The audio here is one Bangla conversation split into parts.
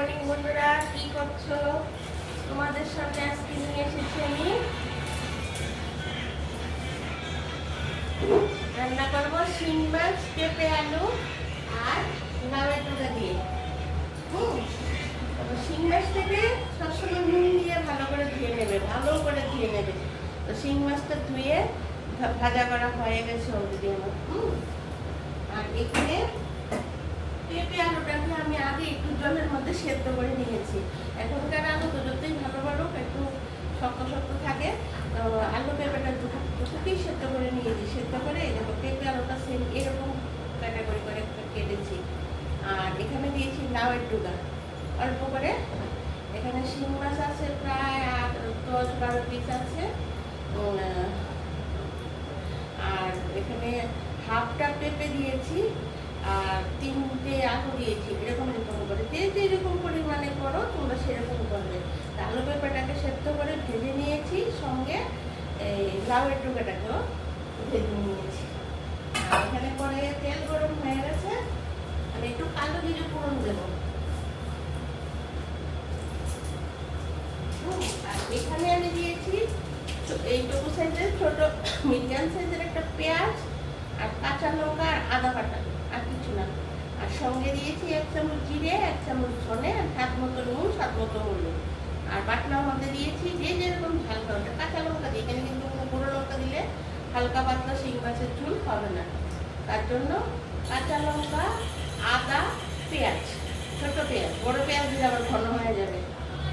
মর্নিং বন্ধুরা, কি করছো? তোমাদের সামনে আজকে নিয়ে এসেছি আমি রান্না করবো শিং মাছ, পেঁপে, আলু আর লাউয়ের ডগা দিয়ে। শিং মাছটাকে সবসময় নুন দিয়ে ভালো করে ধুয়ে নেবে, তো শিং মাছটা ধুয়ে ভাজা করা হয়ে গেছে অলরেডি আমার। আর এখানে পেঁপে আলুটাকে আমি আগে একটু জলের মধ্যে সেদ্ধ করে নিয়েছি। এখনকার আলু তো যতই ভালো ভালো একটু শক্ত শক্ত থাকে, তো আলু পেঁপেটা দুটোকেই সেদ্ধ করে নিয়েছি। সেদ্ধ করে দেখো পেঁপে আলুটা সেম এরকম ক্যাটাগরি করে কেটেছি। আর এখানে দিয়েছি লাউয়ের ডগা অল্প করে। এখানে শিং মাছ আছে প্রায় 10-12 পিস আছে। আর এখানে হাফটা পেঁপে দিয়েছি আর 3টে আলু দিয়েছি। এরকম করে যে যেরকম পরিমাণে করো তোমরা সেরকম করবে। আলু পেঁপেটাকে সেদ্ধ করে ভেজে নিয়েছি, সঙ্গে এই লাউয়ের ডগাটাকেও ভেজে নিয়েছি। আর এখানে পরে তেল গরম হয়ে গেছে, আমি একটু কালো জিরে ফোড়ন দেবো। আর এখানে আমি দিয়েছি এইটুকু সাইজের ছোট মিডিয়াম সাইজের একটা পেঁয়াজ আর কাঁচা লঙ্কা আর আদা বাটা, আর কিছু না। আর সঙ্গে দিয়েছি 1 চামচ জিরে, 1 চামচ ধনে, স্বাদ মতো নুন, স্বাদ মতো হলুদ। আর বাটনার মধ্যে দিয়েছি যে যেরকম ঝাল খাবে। কাঁচা লঙ্কা দিয়ে, এখানে কিন্তু কোনো গুঁড়ো লঙ্কা দিলে হালকা পাতলা শিং মাছের ঝোল হবে না। তার জন্য কাঁচা লঙ্কা, আদা, পেঁয়াজ, ছোট পেঁয়াজ। বড় পেঁয়াজ দিলে আবার ঘন হয়ে যাবে,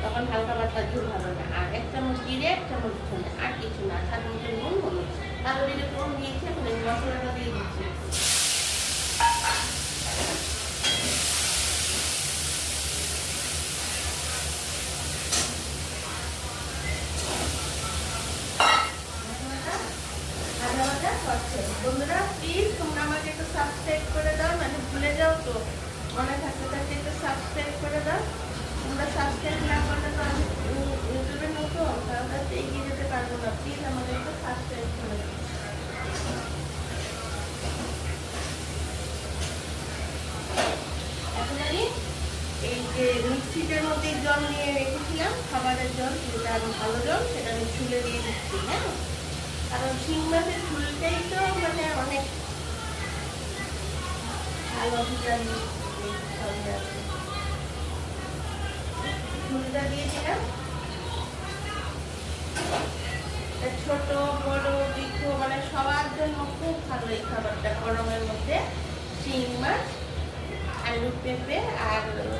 তখন হালকা পাতলা ঝোল হবে না। আর 1 চামচ জিরে, 1 চামচ ধনে, আর কিছু না। স্বাদ মতো নুন, হলুদ। কালো জিরে ফোড়ন দিয়েছি, এখন এই মশলাটা দিয়ে দিচ্ছি। বন্ধুরা প্লিজ তোমরা আমাকে একটু সাবস্ক্রাইব করে দাও, মানে ভুলে যাও তো, মনে থাকতে থাকতে একটু সাবস্ক্রাইব করে দাও। তোমরা সাবস্ক্রাইব না করলে তো আমি ইউটিউবে নতুন, তাহলে এগিয়ে যেতে পারবো না। প্লিজ আমাকে একটু সাবস্ক্রাইব করে দাও। এখন আমি এই যে মিক্সিটার মধ্যে জল নিয়ে রেখেছিলাম, খাবারের জল, যেটা আমি ভালো জল, সেটা আমি ছুলে দিয়ে দিচ্ছি। হ্যাঁ, কারণ শিং মাছের ঝুলটাই তো মানে অনেক ভালো ভিটামিন আছে। ঝুলটা দিয়ে দিলাম। ছোট বড় বৃদ্ধ মানে সবার জন্য খুব ভালো এই খাবারটা গরমের মধ্যে। শিং মাছ, আলু পেঁপে আর